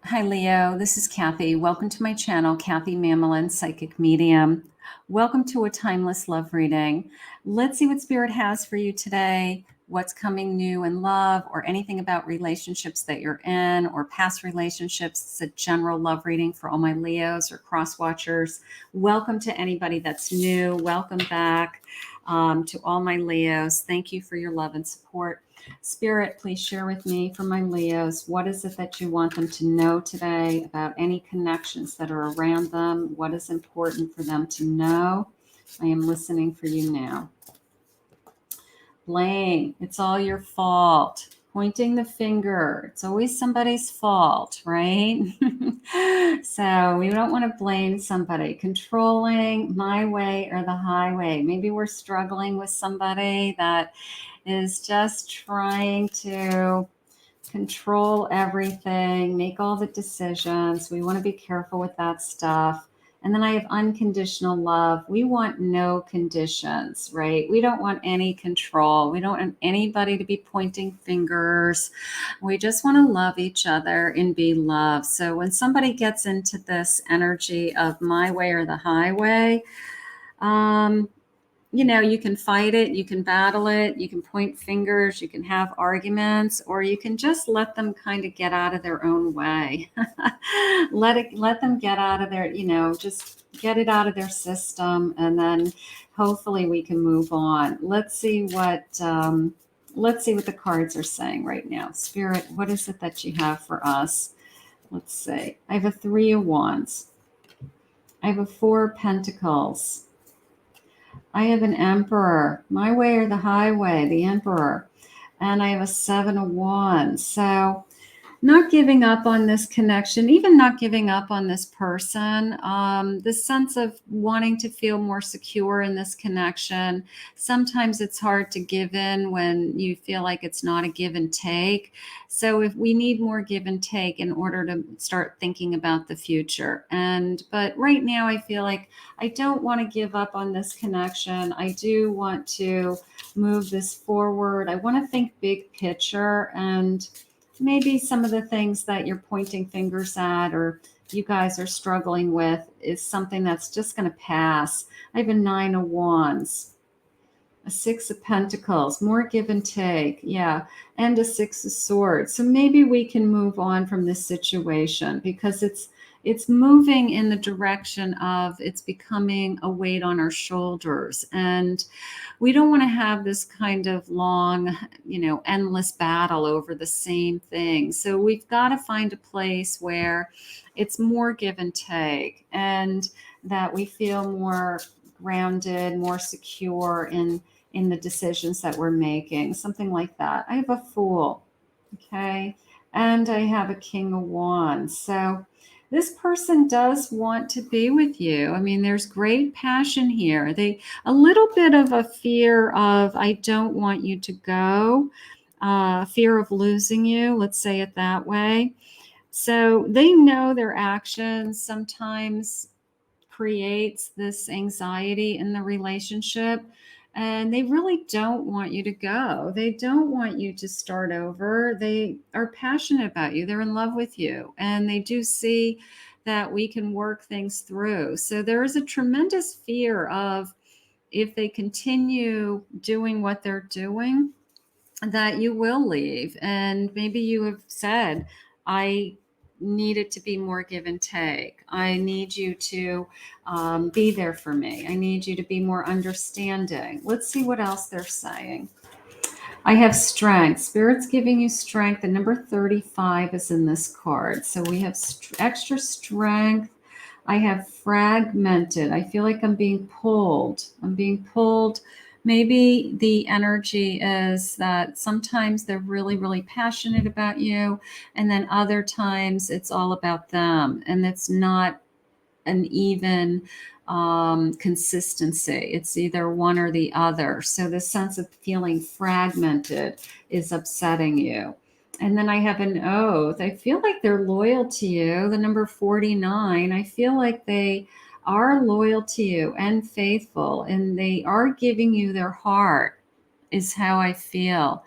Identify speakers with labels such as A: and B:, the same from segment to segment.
A: Hi, Leo. This is Kathy. Welcome to my channel, Kathy Mamolen, Psychic Medium. Welcome to a timeless love reading. Let's see what Spirit has for you today, what's coming new in love, or anything about relationships that you're in or past relationships. It's a general love reading for all my Leos or cross watchers. Welcome to anybody that's new. Welcome back to all my Leos. Thank you for your love and support. Spirit, please share with me for my Leos, what is it that you want them to know today about any connections that are around them? What is important for them to know? I am listening for you now. Blame, it's all your fault. Pointing the finger, it's always somebody's fault, right? So we don't want to blame somebody. Controlling, my way or the highway. Maybe we're struggling with somebody that is just trying to control everything, make all the decisions. We want to be careful with that stuff. And then I have unconditional love. We want no conditions, right? We don't want any control. We don't want anybody to be pointing fingers. We just want to love each other and be loved. So when somebody gets into this energy of my way or the highway, you can fight it, you can battle it, you can point fingers, you can have arguments, or you can just let them kind of get out of their own way. Let them get out of their, just get it out of their system, and then hopefully we can move on. Let's see what the cards are saying right now. Spirit, what is it that you have for us? Let's see. I have a 3 of Wands. I have a 4 of Pentacles. I have an Emperor, my way or the highway, the Emperor. And I have a 7 of Wands. So not giving up on this connection, even not giving up on this person, this sense of wanting to feel more secure in this connection. Sometimes it's hard to give in when you feel like it's not a give and take. So if we need more give and take in order to start thinking about the future. But right now I feel like I don't want to give up on this connection. I do want to move this forward. I want to think big picture, and maybe some of the things that you're pointing fingers at or you guys are struggling with is something that's just going to pass. I have a 9 of Wands, a 6 of Pentacles, more give and take. Yeah. And a 6 of Swords. So maybe we can move on from this situation because it's moving in the direction of it's becoming a weight on our shoulders. And we don't want to have this kind of long, endless battle over the same thing. So we've got to find a place where it's more give and take, and that we feel more grounded, more secure in the decisions that we're making, something like that. I have a Fool, okay, and I have a King of Wands. So this person does want to be with you. I mean, there's great passion here. A little bit of a fear of, I don't want you to go, fear of losing you, let's say it that way. So they know their actions sometimes creates this anxiety in the relationship, and they really don't want you to go. They don't want you to start over. They are passionate about you. They're in love with you, and they do see that we can work things through. So there is a tremendous fear of, if they continue doing what they're doing, that you will leave. And maybe you have said, I need it to be more give and take. I need you to be there for me. I need you to be more understanding. Let's see what else they're saying. I have strength. Spirit's giving you strength. The number 35 is in this card. So we have extra strength. I have fragmented. I feel like I'm being pulled. I'm being pulled. Maybe the energy is that sometimes they're really, really passionate about you, and then other times it's all about them, and it's not an even consistency. It's either one or the other. So the sense of feeling fragmented is upsetting you. And then I have an oath. I feel like they're loyal to you. The number 49, I feel like they are loyal to you and faithful, and they are giving you their heart, is how I feel.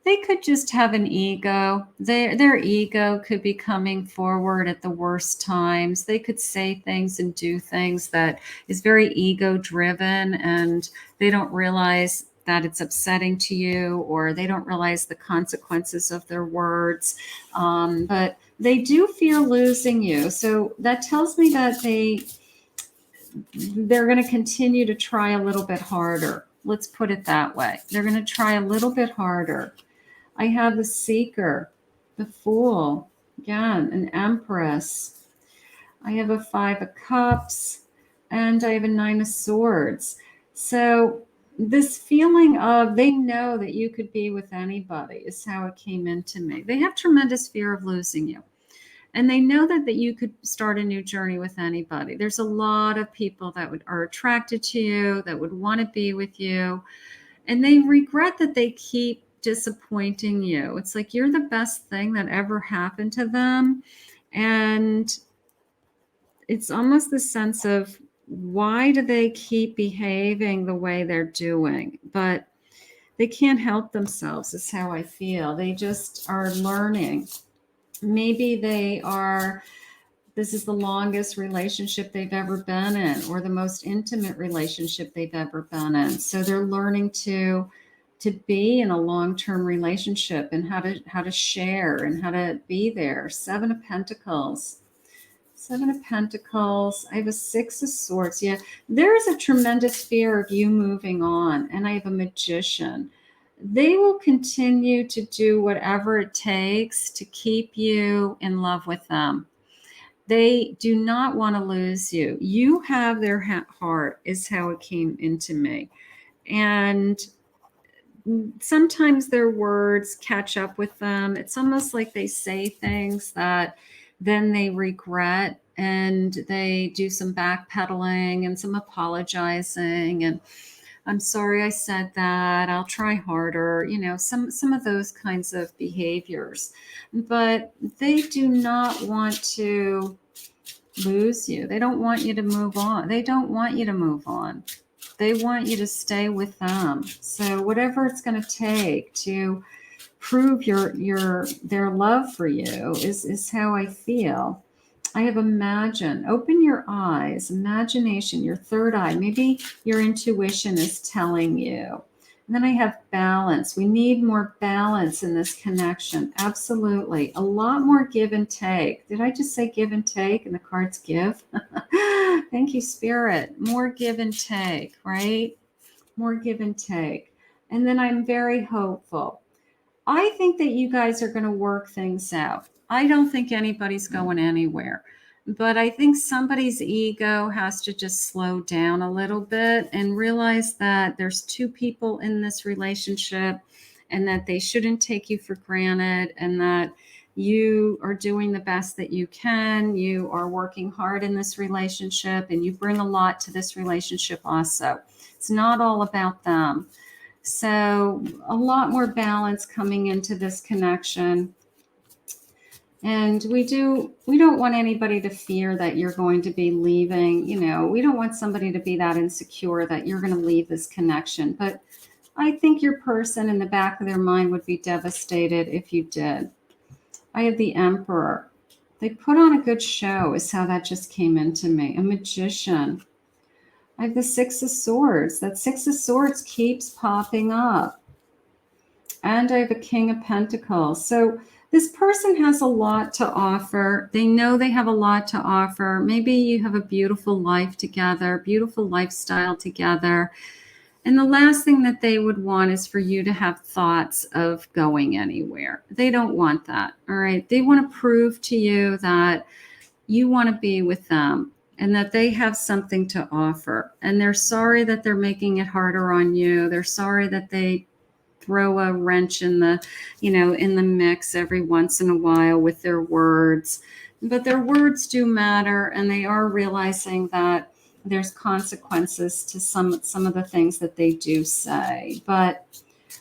A: they could just have an ego. Their ego could be coming forward at the worst times. They could say things and do things that is very ego driven, and they don't realize that it's upsetting to you, or they don't realize the consequences of their words. But they do fear losing you. So that tells me that they're going to continue to try a little bit harder. Let's put it that way. They're going to try a little bit harder. I have the Seeker, the Fool, again, an Empress. I have a Five of Cups, and I have a Nine of Swords. So this feeling of they know that you could be with anybody is how it came into me. They have tremendous fear of losing you. And they know that you could start a new journey with anybody. There's a lot of people that are attracted to you, that would want to be with you. And they regret that they keep disappointing you. It's like you're the best thing that ever happened to them. And it's almost the sense of, why do they keep behaving the way they're doing? But they can't help themselves, is how I feel. They just are learning. Maybe this is the longest relationship they've ever been in, or the most intimate relationship they've ever been in. So they're learning to be in a long-term relationship, and how to share and how to be there. Seven of Pentacles. Seven of Pentacles. I have a Six of Swords. Yeah, there is a tremendous fear of you moving on. And I have a Magician. They will continue to do whatever it takes to keep you in love with them. They do not want to lose you. You have their heart, is how it came into me. And sometimes their words catch up with them. It's almost like they say things that then they regret, and they do some backpedaling and some apologizing, and I'm sorry I said that, I'll try harder, some of those kinds of behaviors. But they do not want to lose you. They don't want you to move on. They don't want you to move on. They want you to stay with them. So whatever it's going to take to prove their love for you is how I feel. I have Imagine. Open your eyes. Imagination, your third eye. Maybe your intuition is telling you. And then I have Balance. We need more balance in this connection. Absolutely. A lot more give and take. Did I just say give and take and the cards give? Thank you, Spirit. More give and take, right? More give and take. And then I'm very hopeful. I think that you guys are going to work things out. I don't think anybody's going anywhere, but I think somebody's ego has to just slow down a little bit and realize that there's two people in this relationship, and that they shouldn't take you for granted, and that you are doing the best that you can. You are working hard in this relationship, and you bring a lot to this relationship also. It's not all about them. So a lot more balance coming into this connection. And we don't want anybody to fear that you're going to be leaving. We don't want somebody to be that insecure that you're going to leave this connection. But I think your person in the back of their mind would be devastated if you did. I have the Emperor. They put on a good show, is how that just came into me. A Magician. I have the Six of Swords. That Six of Swords keeps popping up. And I have a King of Pentacles. So this person has a lot to offer. They know they have a lot to offer. Maybe you have a beautiful life together, beautiful lifestyle together. And the last thing that they would want is for you to have thoughts of going anywhere. They don't want that. All right. They want to prove to you that you want to be with them, and that they have something to offer. And they're sorry that they're making it harder on you. They're sorry that they throw a wrench in the mix every once in a while with their words. But their words do matter, and they are realizing that there's consequences to some of the things that they do say. But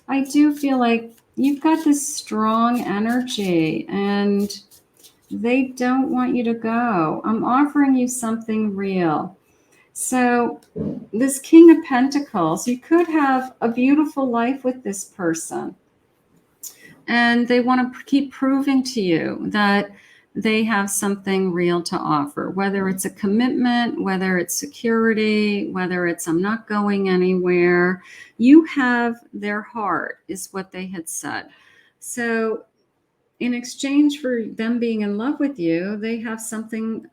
A: I do feel like you've got this strong energy, and they don't want you to go. I'm offering you something real. So this King of Pentacles, you could have a beautiful life with this person. And they want to keep proving to you that they have something real to offer, whether it's a commitment, whether it's security, whether it's I'm not going anywhere. You have their heart, is what they had said. So in exchange for them being in love with you, they have something,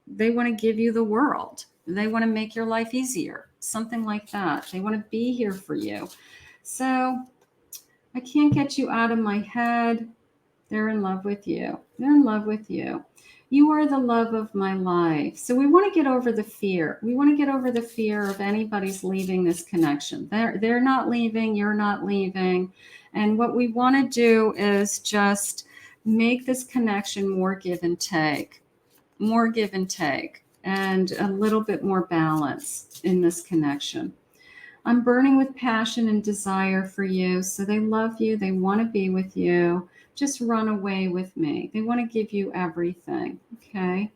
A: they want to give you the world. They want to make your life easier, something like that. They want to be here for you. So I can't get you out of my head. They're in love with you. They're in love with you. You are the love of my life. So we want to get over the fear. We want to get over the fear of anybody's leaving this connection. They're not leaving. You're not leaving. And what we want to do is just make this connection more give and take, and a little bit more balance in this connection. I'm burning with passion and desire for you. So they love you. They want to be with you. Just run away with me. They want to give you everything. Okay.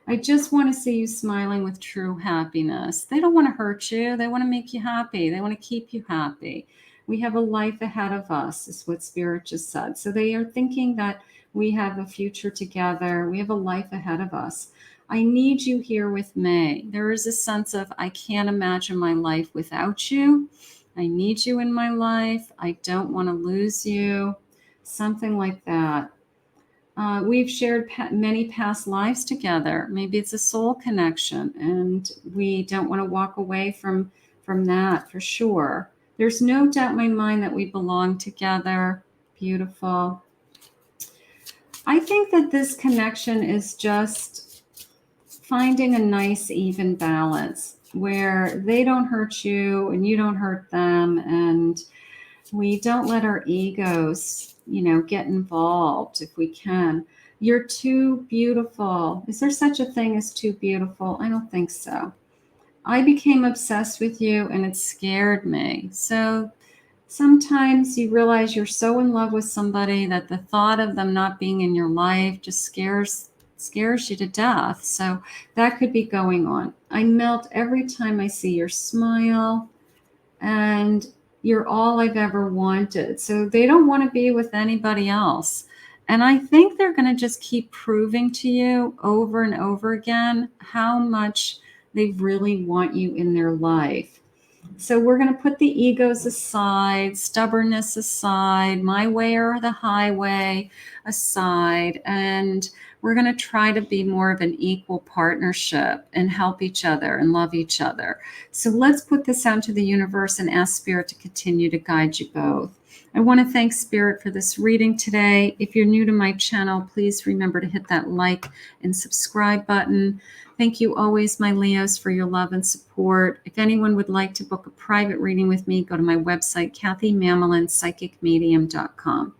A: I just want to see you smiling with true happiness. They don't want to hurt you. They want to make you happy. They want to keep you happy. We have a life ahead of us, is what Spirit just said. So they are thinking that we have a future together. We have a life ahead of us. I need you here with me. There is a sense of, I can't imagine my life without you. I need you in my life. I don't want to lose you. Something like that. We've shared many past lives together. Maybe it's a soul connection, and we don't want to walk away from that for sure. There's no doubt in my mind that we belong together. Beautiful. I think that this connection is just finding a nice, even balance where they don't hurt you and you don't hurt them, and we don't let our egos, get involved if we can. You're too beautiful. Is there such a thing as too beautiful? I don't think so. I became obsessed with you and it scared me. So sometimes you realize you're so in love with somebody that the thought of them not being in your life just scares you to death. So that could be going on. I melt every time I see your smile, and you're all I've ever wanted. So they don't want to be with anybody else. And I think they're going to just keep proving to you over and over again how much they really want you in their life. So we're going to put the egos aside, stubbornness aside, my way or the highway aside, and we're going to try to be more of an equal partnership and help each other and love each other. So let's put this out to the universe and ask Spirit to continue to guide you both. I want to thank Spirit for this reading today. If you're new to my channel, please remember to hit that like and subscribe button. Thank you always, my Leos, for your love and support. If anyone would like to book a private reading with me, go to my website, KathyMamolen, psychicmedium.com.